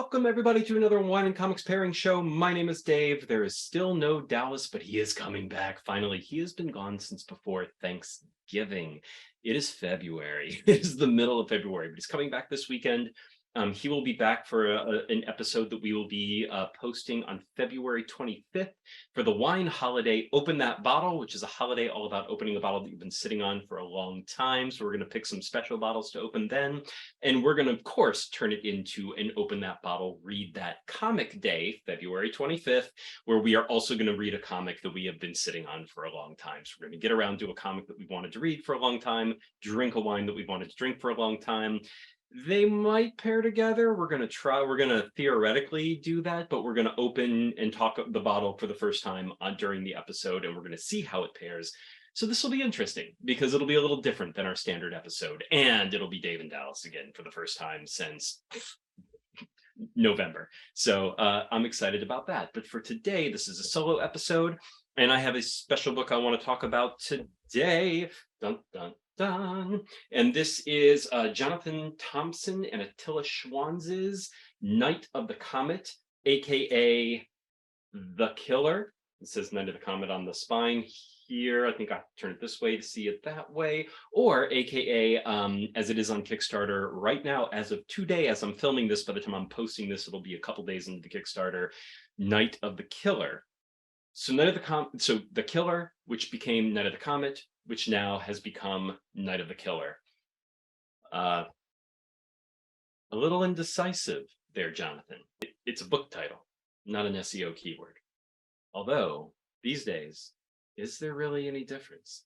Welcome everybody to another Wine and Comics pairing show. My name is Dave. There is still no Dallas, but he is coming back. Finally, he has been gone since before Thanksgiving. It is February. It is the middle of February, but he's coming back this weekend. He will be back for an episode that we will be posting on February 25th for the wine holiday Open That Bottle, which is a holiday all about opening a bottle that you've been sitting on for a long time. So we're going to pick some special bottles to open then. And we're going to, of course, turn it into an Open That Bottle Read That Comic Day, February 25th, where we are also going to read a comic that we have been sitting on for a long time. So we're going to get around to a comic that we wanted to read for a long time, drink a wine that we wanted to drink for a long time. They might pair together. We're going to theoretically do that, but we're going to open and talk the bottle for the first time during the episode, and we're going to see how it pairs. So this will be interesting because it'll be a little different than our standard episode, and it'll be Dave and Dallas again for the first time since November. So I'm excited about that. But for today, this is a solo episode, and I have a special book I want to talk about today. Dun, dun, dun. And this is Jonathan Thompson and Attila Schwanz's Night of the Comet, aka The Killer. It says Night of the Comet on the spine here. I think I turn it this way to see it that way, or aka as it is on Kickstarter right now, as of today, as I'm filming this. By the time I'm posting this, it'll be a couple days into the Kickstarter. Night of the Killer. So The Killer, which became Night of the Comet, which now has become Night of the Killer. A little indecisive there, Jonathan. It's a book title, not an SEO keyword. Although these days, is there really any difference?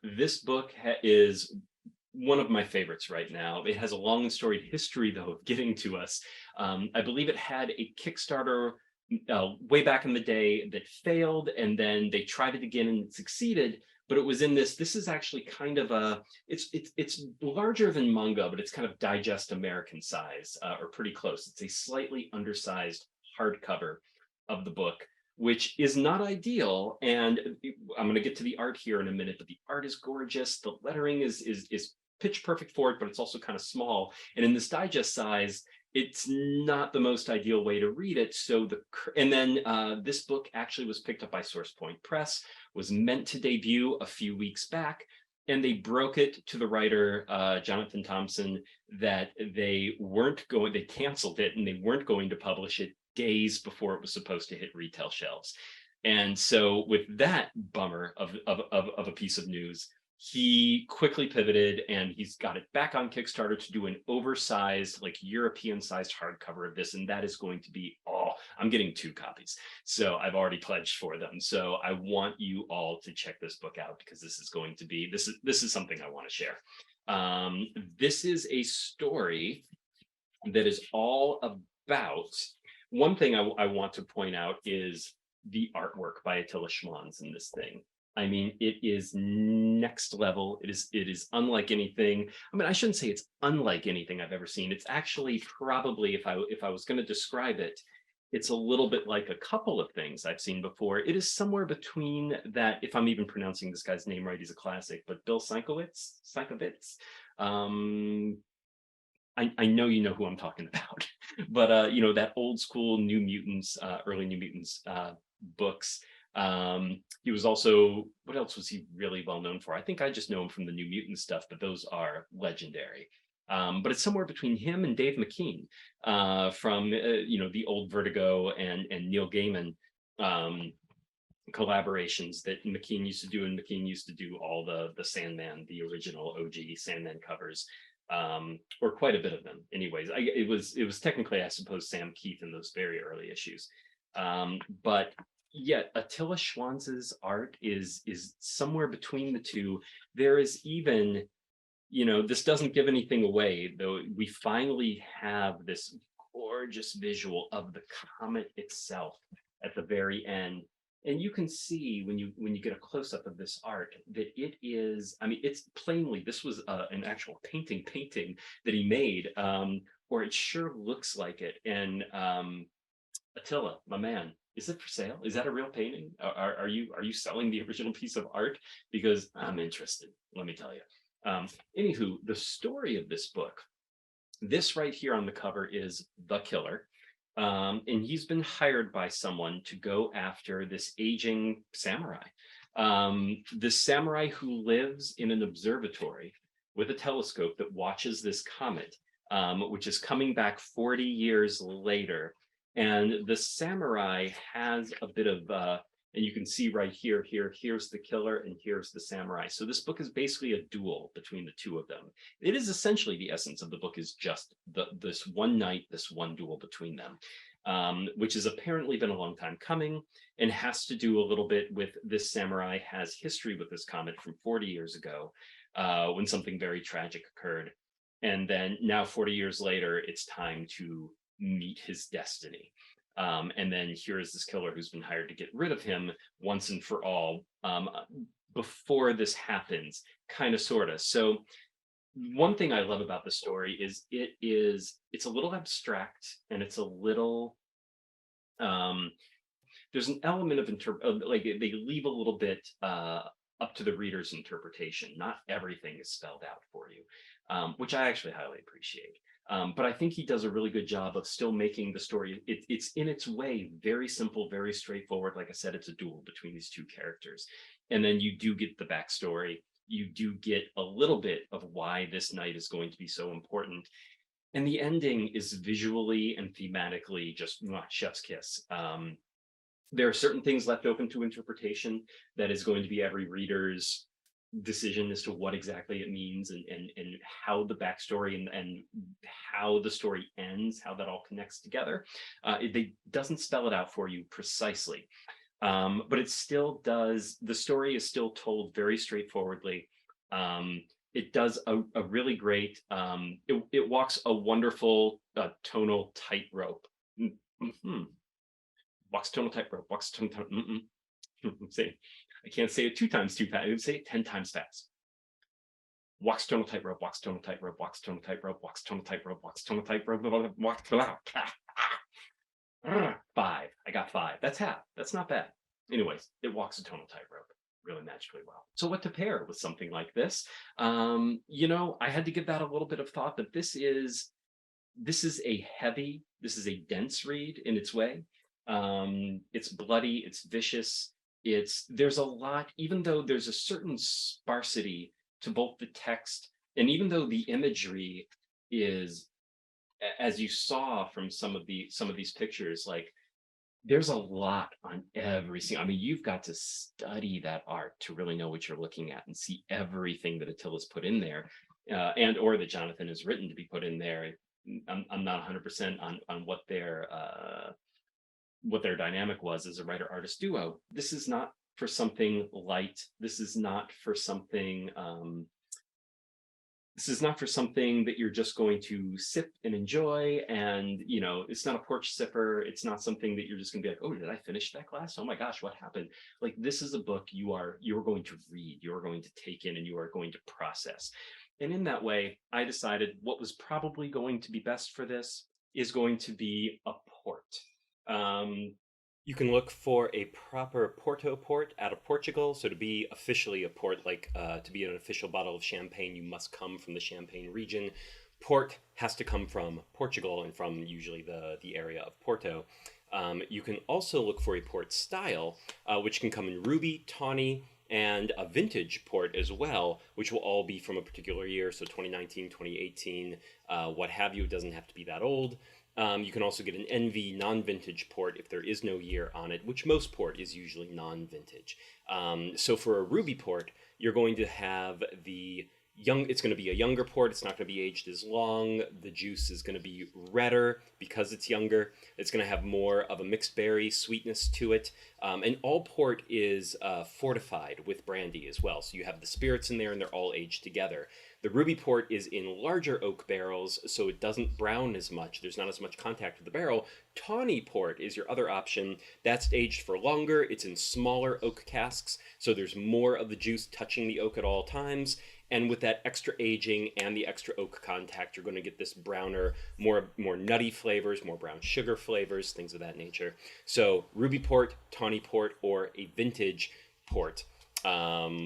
This book is one of my favorites right now. It has a long and storied history, though, of getting to us. I believe it had a Kickstarter way back in the day that failed, and then they tried it again and it succeeded. But it was in this. This is actually kind of it's larger than manga, but it's kind of digest American size, or pretty close. It's a slightly undersized hardcover of the book, which is not ideal. And I'm going to get to the art here in a minute, but the art is gorgeous. The lettering is pitch perfect for it, but it's also kind of small. And in this digest size, it's not the most ideal way to read it. So this book actually was picked up by Source Point Press, was meant to debut a few weeks back, and they broke it to the writer, Jonathan Thompson, that they canceled it and they weren't going to publish it days before it was supposed to hit retail shelves. And so with that bummer of a piece of news, he quickly pivoted and he's got it back on Kickstarter to do an oversized, like European sized hardcover of this. And that is going to be I'm getting 2 copies. So I've already pledged for them. So I want you all to check this book out because this is something I want to share. This is a story that is all about, one thing I want to point out is the artwork by Attila Schwanz in this thing. I mean, it is next level. It is unlike anything. I mean, I shouldn't say it's unlike anything I've ever seen. It's actually probably, if I was going to describe it, it's a little bit like a couple of things I've seen before. It is somewhere between that, if I'm even pronouncing this guy's name right, he's a classic, but Bill Sienkiewicz. I know you know who I'm talking about, but that old school New Mutants, early New Mutants books. He was also, what else was he really well known for? I think I just know him from the New Mutant stuff, but those are legendary. But it's somewhere between him and Dave McKean from the old Vertigo and Neil Gaiman collaborations that McKean used to do, and McKean used to do all the Sandman, the original OG Sandman covers. Or quite a bit of them. Anyways, it was technically, I suppose, Sam Keith in those very early issues. But yet Attila Schwanz's art is somewhere between the two. There is even, this doesn't give anything away, though we finally have this gorgeous visual of the comet itself at the very end. And you can see when you get a close-up of this art that it is, I mean, it's plainly, this was an actual painting that he made, or it sure looks like it. And Attila, my man, is it for sale? Is that a real painting? Are you selling the original piece of art? Because I'm interested, let me tell you. Anywho, the story of this book This right here on the cover is the killer. And he's been hired by someone to go after this aging samurai. This samurai who lives in an observatory with a telescope that watches this comet, which is coming back 40 years later. And the samurai has a bit of and you can see right here, here's the killer and here's the samurai. So this book is basically a duel between the two of them. It is essentially the essence of the book is just this one night, this one duel between them, which has apparently been a long time coming and has to do a little bit with this samurai has history with this comet from 40 years ago when something very tragic occurred. And then now 40 years later, it's time to meet his destiny. And then here is this killer who's been hired to get rid of him once and for all before this happens, kind of, sort of. So one thing I love about the story is it's a little abstract and it's a little there's an element of like they leave a little bit up to the reader's interpretation. Not everything is spelled out for you, which I actually highly appreciate. But I think he does a really good job of still making the story. It's in its way very simple, very straightforward. Like I said, it's a duel between these two characters. And then you do get the backstory. You do get a little bit of why this night is going to be so important. And the ending is visually and thematically just chef's kiss. There are certain things left open to interpretation that is going to be every reader's decision as to what exactly it means and how the backstory and how the story ends, how that all connects together. It doesn't spell it out for you precisely, but it still does. The story is still told very straightforwardly. It does a really great, it walks a wonderful tonal tightrope. Mm-hmm. Walks tonal tightrope, walks tonal tightrope. See, I can't say it 2 times too fast. I would say it 10 times fast. Walks tonal tightrope, walks tonal tightrope, walks tonal tightrope, walks tonal tightrope, walks tonal tightrope, walks. 5. I got 5. That's half. That's not bad. Anyways, it walks a tonal tightrope really magically well. So what to pair with something like this? I had to give that a little bit of thought. That this is a dense read in its way. It's bloody, it's vicious, there's a lot, even though there's a certain sparsity to both the text and even though the imagery is, as you saw from some of these pictures, like there's a lot on every single. I mean, you've got to study that art to really know what you're looking at and see everything that Attila's put in there, and or that Jonathan has written to be put in there. I'm not 100% on what their dynamic was as a writer-artist duo. This is not for something light. This is not for something that you're just going to sip and enjoy. And it's not a porch sipper. It's not something that you're just gonna be like, oh, did I finish that glass? Oh my gosh, what happened? Like, this is a book you're going to read, you're going to take in, and you are going to process. And in that way, I decided what was probably going to be best for this is going to be a port. You can look for a proper Porto port out of Portugal. So to be officially a port, like to be an official bottle of champagne, you must come from the Champagne region. Port has to come from Portugal and from usually the area of Porto. You can also look for a port style, which can come in ruby, tawny, and a vintage port as well, which will all be from a particular year. So 2019, 2018, what have you. It doesn't have to be that old. You can also get an NV non-vintage port if there is no year on it, which most port is usually non-vintage. So for a ruby port, you're going to have it's going to be a younger port. It's not going to be aged as long. The juice is going to be redder because it's younger. It's going to have more of a mixed berry sweetness to it. And all port is fortified with brandy as well. So you have the spirits in there and they're all aged together. The ruby port is in larger oak barrels, so it doesn't brown as much. There's not as much contact with the barrel. Tawny port is your other option. That's aged for longer. It's in smaller oak casks, so there's more of the juice touching the oak at all times. And with that extra aging and the extra oak contact, you're going to get this browner, more nutty flavors, more brown sugar flavors, things of that nature. So ruby port, tawny port, or a vintage port,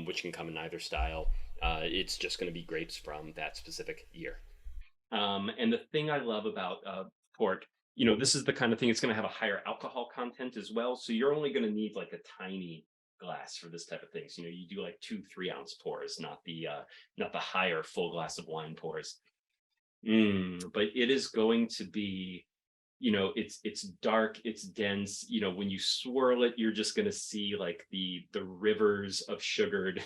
which can come in either style. It's just going to be grapes from that specific year. And the thing I love about port, this is the kind of thing, it's going to have a higher alcohol content as well. So you're only going to need like a tiny glass for this type of thing. So, you do like 2 3 ounce pours, not the higher full glass of wine pours. But it is going to be, it's dark, it's dense. When you swirl it, you're just going to see like the rivers of sugared,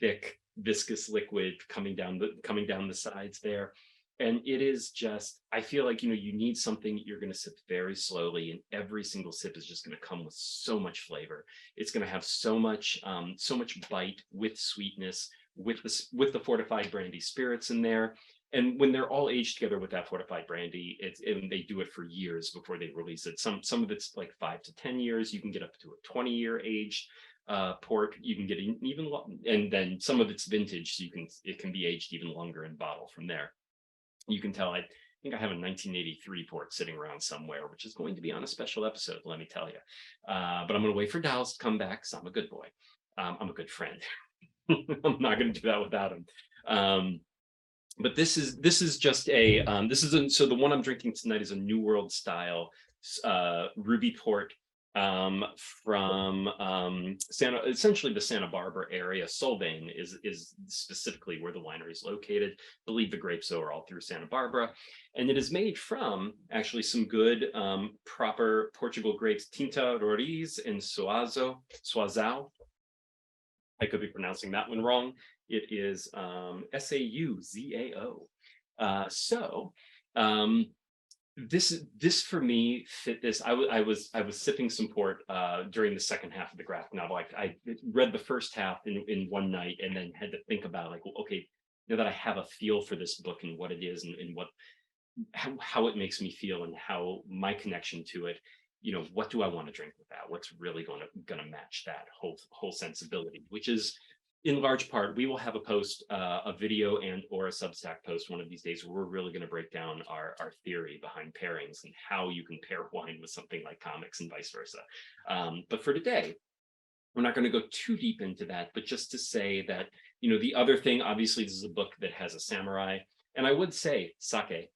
thick, viscous liquid coming down the sides there. And it is just, I feel like, you need something you're going to sip very slowly, and every single sip is just going to come with so much flavor. It's going to have so much bite with sweetness, with the fortified brandy spirits in there. And when they're all aged together with that fortified brandy, and they do it for years before they release it. Some of it's like 5 to 10 years. You can get up to a 20-year aged port. You can get even, and then some of it's vintage, so it can be aged even longer in bottle from there. You can tell, I think I have a 1983 port sitting around somewhere, which is going to be on a special episode, let me tell you. But I'm going to wait for Dallas to come back, because I'm a good boy. I'm a good friend. I'm not going to do that without him. But this is just so the one I'm drinking tonight is a New World style ruby port from essentially the Santa Barbara area. Solvang is specifically where the winery is located. I believe the grapes are all through Santa Barbara, and it is made from actually some good proper Portugal grapes, Tinta Roriz and Soazao. I could be pronouncing that one wrong. It is Sauzao. This for me fit this. I was sipping some port during the second half of the graphic novel. I read the first half in one night, and then had to think about, like, well, okay, now that I have a feel for this book and what it is, and how it makes me feel, and how my connection to it, what do I want to drink with that? What's really going to match that whole sensibility, which is, in large part, we will have a post, a video and or a Substack post one of these days, where we're really going to break down our theory behind pairings and how you can pair wine with something like comics and vice versa. But for today, we're not going to go too deep into that, but just to say that, the other thing, obviously, this is a book that has a samurai. And I would say sake.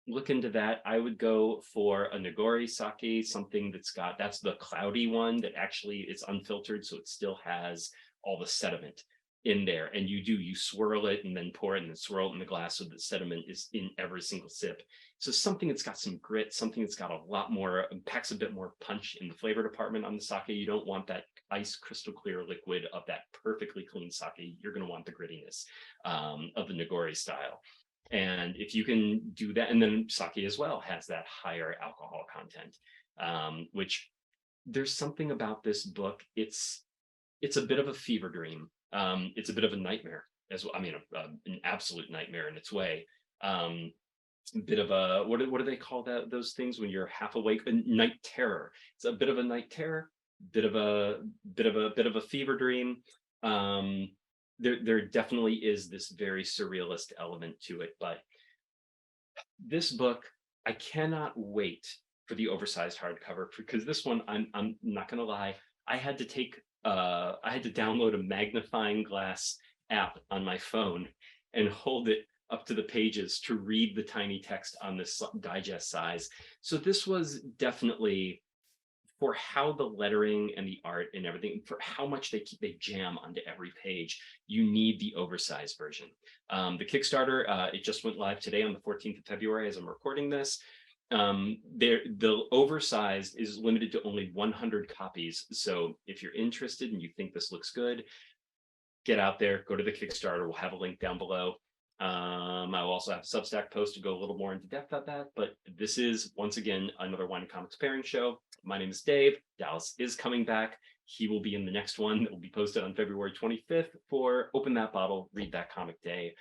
Look into that. I would go for a Nagori sake, something that's the cloudy one that actually is unfiltered, so it still has all the sediment in there. And you swirl it and then pour it, and then swirl it in the glass, so the sediment is in every single sip. So something that's got some grit, something that's got a lot more, packs a bit more punch in the flavor department on the sake. You don't want that ice crystal clear liquid of that perfectly clean sake. You're going to want the grittiness of the Nagori style. And if you can do that, and then sake as well has that higher alcohol content, which, there's something about this book. It's a bit of a fever dream. It's a bit of a nightmare as well. I mean, an absolute nightmare in its way. A bit of a, what do they call those things when you're half awake? A night terror. It's a bit of a night terror, bit of a fever dream. There definitely is this very surrealist element to it, but this book, I cannot wait for the oversized hardcover, because this one, I'm not gonna lie, I had to download a magnifying glass app on my phone and hold it up to the pages to read the tiny text on this digest size. So this was definitely, for how the lettering and the art and everything, for how much they jam onto every page, you need the oversized version. The Kickstarter, it just went live today on the 14th of February as I'm recording this. The oversized is limited to only 100 copies. So if you're interested and you think this looks good, get out there, go to the Kickstarter. We'll have a link down below. I will also have a Substack post to go a little more into depth on that. But this is, once again, another Wine and Comics pairing show. My name is Dave. Dallas is coming back. He will be in the next one that will be posted on February 25th for Open That Bottle, Read That Comic Day.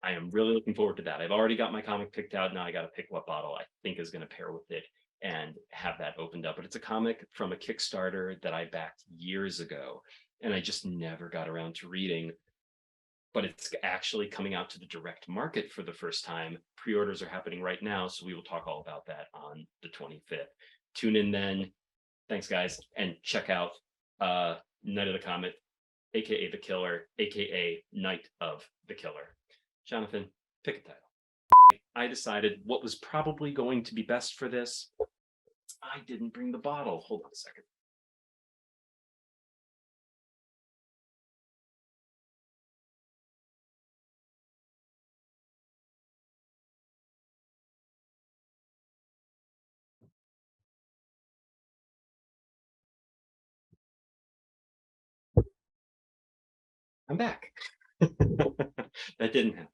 I am really looking forward to that. I've already got my comic picked out. Now I got to pick what bottle I think is going to pair with it and have that opened up. But it's a comic from a Kickstarter that I backed years ago, and I just never got around to reading. But it's actually coming out to the direct market for the first time. Pre-orders are happening right now, so we will talk all about that on the 25th. Tune in then. Thanks, guys, and check out Night of the Comet, aka The Killer, aka Night of the Killer. Jonathan, pick a title. I decided what was probably going to be best for this. I didn't bring the bottle. Hold on a second. I'm back. That didn't happen.